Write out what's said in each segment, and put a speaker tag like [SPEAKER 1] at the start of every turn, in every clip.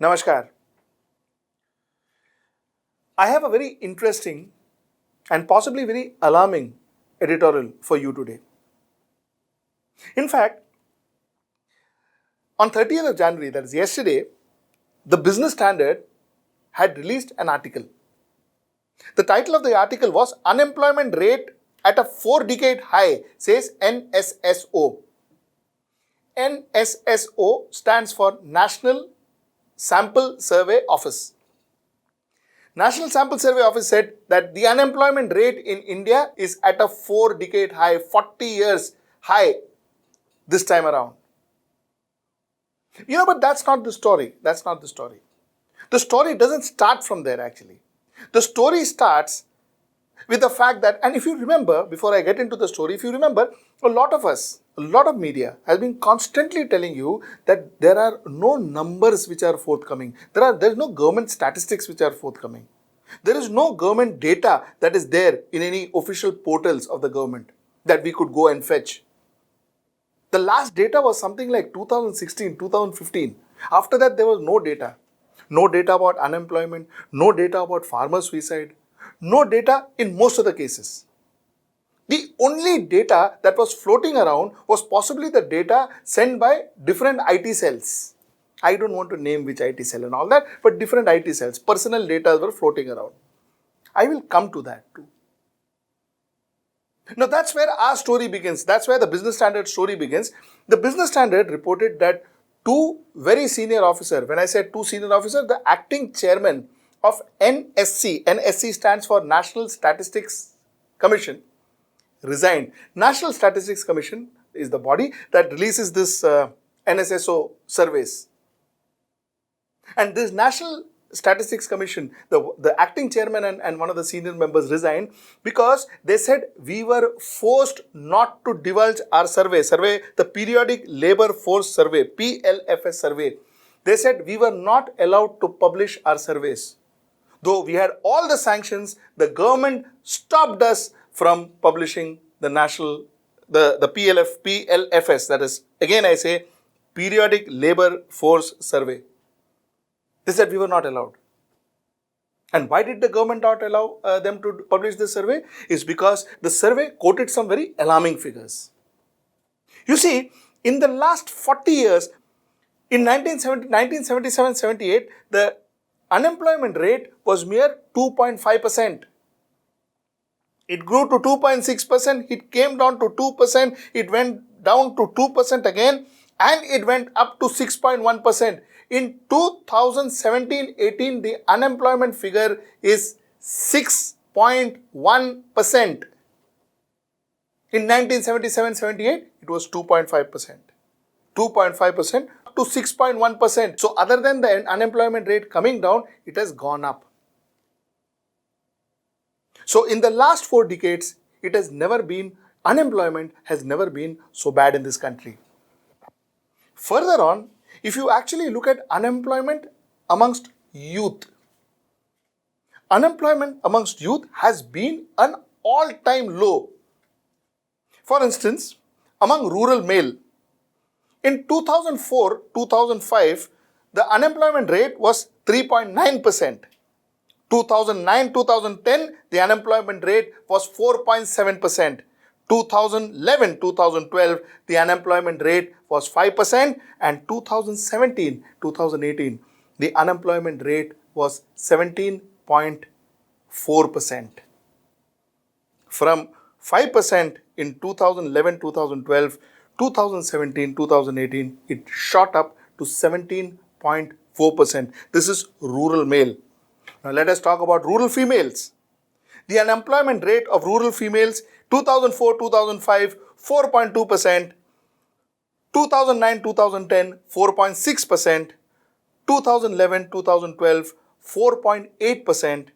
[SPEAKER 1] Namaskar. I have a very interesting and possibly very alarming editorial for you today. In fact, on 30th of January, that is yesterday, the Business Standard had released an article. The title of the article was Unemployment Rate at a 4-decade High, says NSSO. NSSO stands for National Sample Survey Office. National Sample Survey Office said that the unemployment rate in India is at a 4-decade high, 40 years high this time around. But that's not the story. That's not the story. The story doesn't start from there actually. The story starts with the fact that, and if you remember, before I get into the story, if you remember, a lot of media has been constantly telling you that there are no numbers which are forthcoming. There is no government statistics which are forthcoming. There is no government data that is there in any official portals of the government that we could go and fetch. The last data was something like 2016, 2015. After that, there was no data. No data about unemployment, no data about farmer suicide, no data in most of the cases. The only data that was floating around was possibly the data sent by different IT cells. I don't want to name which IT cell and all that, but different IT cells, personal data were floating around. I will come to that too. Now that's where our story begins. That's where the Business Standard story begins. The Business Standard reported that two very senior officers, when I said two senior officers, the acting chairman of NSC stands for National Statistics Commission, resigned. National Statistics Commission is the body that releases this NSSO surveys. And this National Statistics Commission, the acting chairman and one of the senior members resigned because they said we were forced not to divulge our survey, the Periodic Labor Force Survey, PLFS survey. They said we were not allowed to publish our surveys. Though we had all the sanctions, the government stopped us from publishing the PLFS, that is, again I say, Periodic Labor Force Survey. They said we were not allowed. And why did the government not allow them to publish this survey? Is because the survey quoted some very alarming figures. You see, in the last 40 years, in 1977-78, the unemployment rate was mere 2.5%. It grew to 2.6%, it came down to 2%, it went down to 2% again, and it went up to 6.1%. In 2017-18, the unemployment figure is 6.1%. In 1977-78, it was 2.5%. 2.5% to 6.1%. So other than the unemployment rate coming down, it has gone up. So in the last 4 decades, unemployment has never been so bad in this country. Further on, if you actually look at unemployment amongst youth, unemployment amongst youth has been an all-time low. For instance, among rural male, in 2004-2005, the unemployment rate was 3.9%. 2009-2010, the unemployment rate was 4.7%. 2011-2012, the unemployment rate was 5%, and 2017-2018, the unemployment rate was 17.4%. From 5% in 2011-2012, 2017-2018, it shot up to 17.4%. This is rural male. Now let us talk about rural females. The unemployment rate of rural females 2004-2005, 4.2%, 2009-2010, 4.6%, 2011-2012, 4.8%,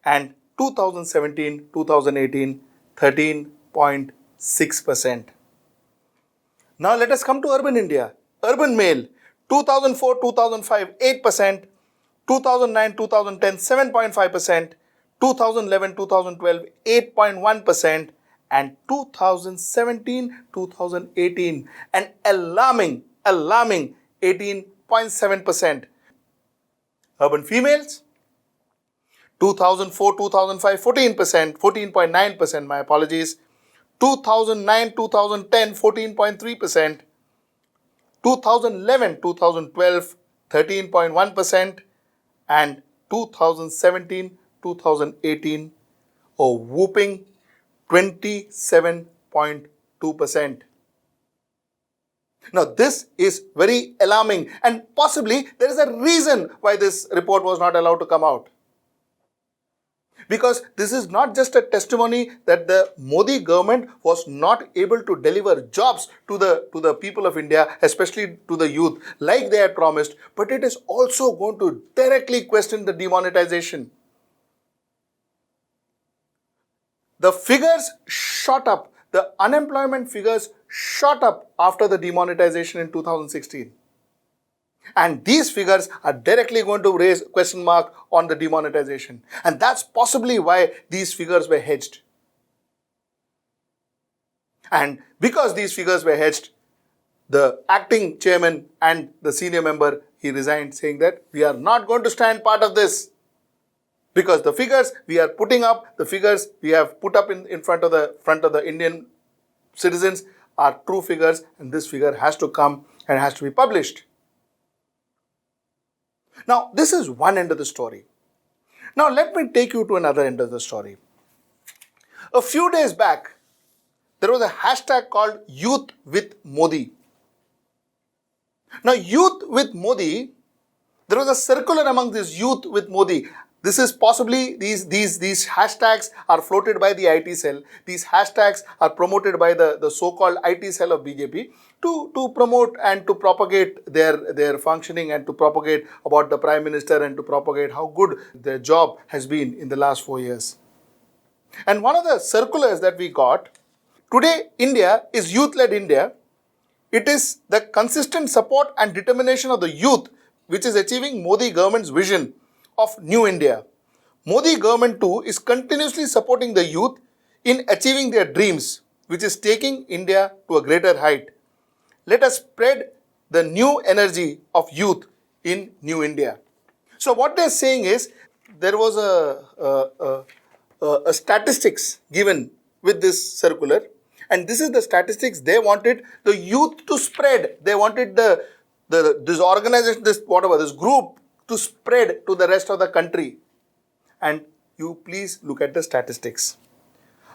[SPEAKER 1] and 2017-2018, 13.6%. Now let us come to urban India. Urban male, 2004-2005, 8%, 2009-2010, 7.5%, 2011-2012, 8.1%, and 2017-2018, an alarming 18.7%. Urban females, 2004, 2005, 14%, 14.9%, my apologies. 2009, 2010, 14.3%. 2011, 2012, 13.1%. And 2017, 2018, a whooping 27.2%. Now, this is very alarming, and possibly there is a reason why this report was not allowed to come out. Because this is not just a testimony that the Modi government was not able to deliver jobs to the people of India, especially to the youth, like they had promised, but it is also going to directly question the demonetization. The figures shot up. The unemployment figures shot up after the demonetization in 2016. And these figures are directly going to raise a question mark on the demonetization. And that's possibly why these figures were hedged. And because these figures were hedged, the acting chairman and the senior member, he resigned, saying that we are not going to stand part of this. Because the figures we are putting up, the figures we have put up in front of the Indian citizens are true figures, and this figure has to come and has to be published. Now, this is one end of the story. Now, let me take you to another end of the story. A few days back, there was a hashtag called Youth with Modi. Now, Youth with Modi, there was a circular among this Youth with Modi. This is possibly, these hashtags are floated by the IT cell. These hashtags are promoted by the so-called IT cell of BJP to promote and to propagate their functioning and to propagate about the Prime Minister and to propagate how good their job has been in the last 4 years. And one of the circulars that we got, today India is youth-led India. It is the consistent support and determination of the youth which is achieving Modi government's vision of New India. Modi government too is continuously supporting the youth in achieving their dreams, which is taking India to a greater height. Let us spread the new energy of youth in New India. So what they're saying is, there was a statistics given with this circular, and this is the statistics they wanted the youth to spread. They wanted this organization, this group to spread to the rest of the country. And you please look at the statistics.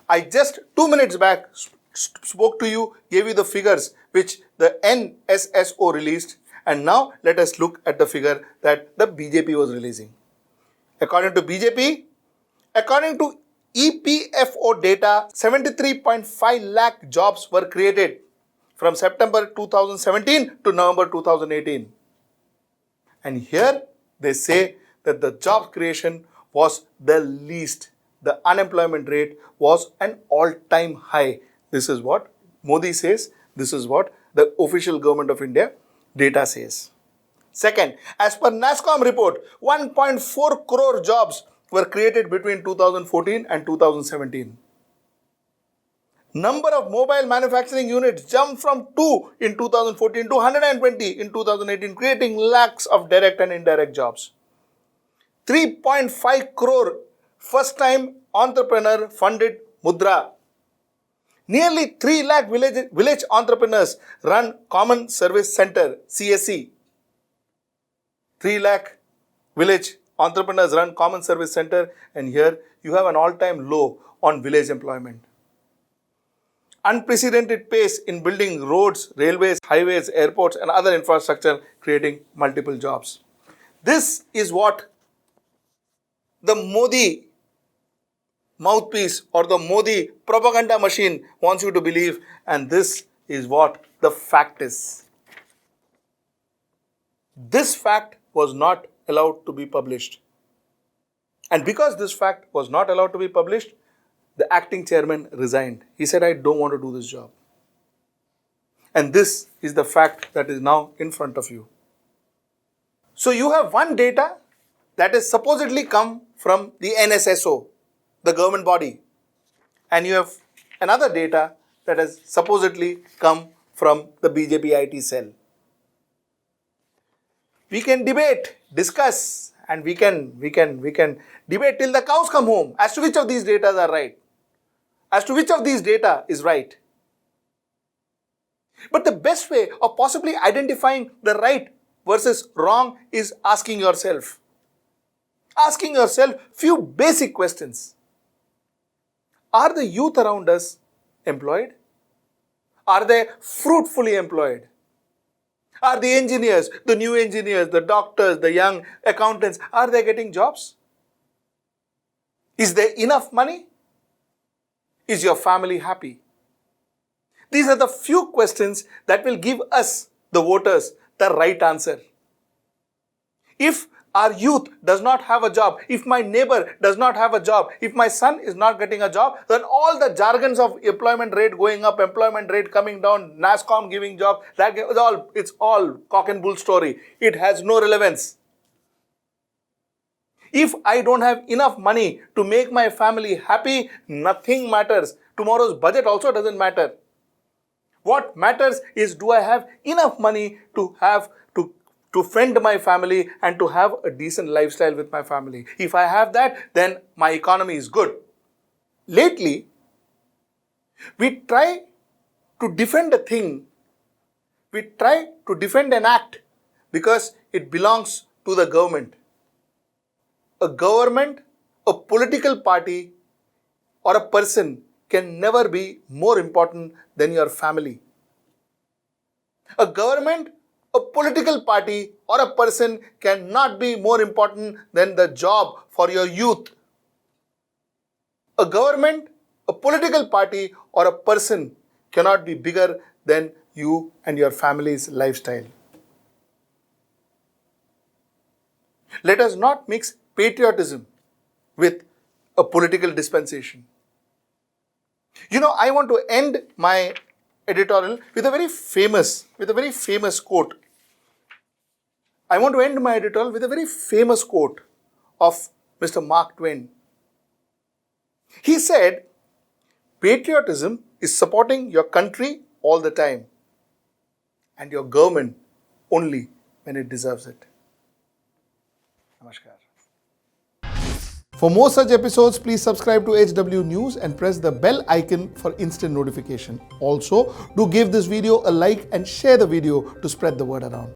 [SPEAKER 1] I just 2 minutes back spoke to you, gave you the figures which the NSSO released, and now let us look at the figure that the BJP was releasing. According to BJP, according to EPFO data, 73.5 lakh jobs were created from September 2017 to November 2018. And here they say that the job creation was the least. The unemployment rate was an all-time high. This is what Modi says. This is what the official government of India data says. Second, as per NASSCOM report, 1.4 crore jobs were created between 2014 and 2017. Number of mobile manufacturing units jumped from 2 in 2014 to 120 in 2018, creating lakhs of direct and indirect jobs. 3.5 crore first-time entrepreneur funded Mudra. Nearly 3 lakh village entrepreneurs run Common Service Center, CSC. 3 lakh village entrepreneurs run Common Service Center, and here you have an all-time low on village employment. Unprecedented pace in building roads, railways, highways, airports and other infrastructure, creating multiple jobs. This is what the Modi mouthpiece or the Modi propaganda machine wants you to believe, and this is what the fact is. This fact was not allowed to be published. And because this fact was not allowed to be published, the acting chairman resigned. He said, I don't want to do this job. And this is the fact that is now in front of you. So you have one data that is supposedly come from the NSSO, the government body. And you have another data that has supposedly come from the BJP IT cell. We can debate, discuss, and we can debate till the cows come home as to which of these data are right, as to which of these data is right. But the best way of possibly identifying the right versus wrong is asking yourself few basic questions. Are the youth around us employed? Are they fruitfully employed? Are the engineers, the new engineers, the doctors, the young accountants, are they getting jobs? Is there enough money? Is your family happy? These are the few questions that will give us, the voters, the right answer. If our youth does not have a job, if my neighbor does not have a job, if my son is not getting a job, then all the jargons of employment rate going up, employment rate coming down, NASSCOM giving job, it's all cock and bull story. It has no relevance. If I don't have enough money to make my family happy, nothing matters. Tomorrow's budget also doesn't matter. What matters is, do I have enough money to fend my family and to have a decent lifestyle with my family? If I have that, then my economy is good. Lately, we try to defend a thing, we try to defend an act because it belongs to the government. A government, a political party, or a person can never be more important than your family. A government, a political party, or a person cannot be more important than the job for your youth. A government, a political party, or a person cannot be bigger than you and your family's lifestyle. Let us not mix patriotism with a political dispensation. I want to end my editorial with a very famous quote. I want to end my editorial with a very famous quote of Mr. Mark Twain. He said, patriotism is supporting your country all the time and your government only when it deserves it. Namaskar. For more such episodes, please subscribe to HW News and press the bell icon for instant notification. Also, do give this video a like and share the video to spread the word around.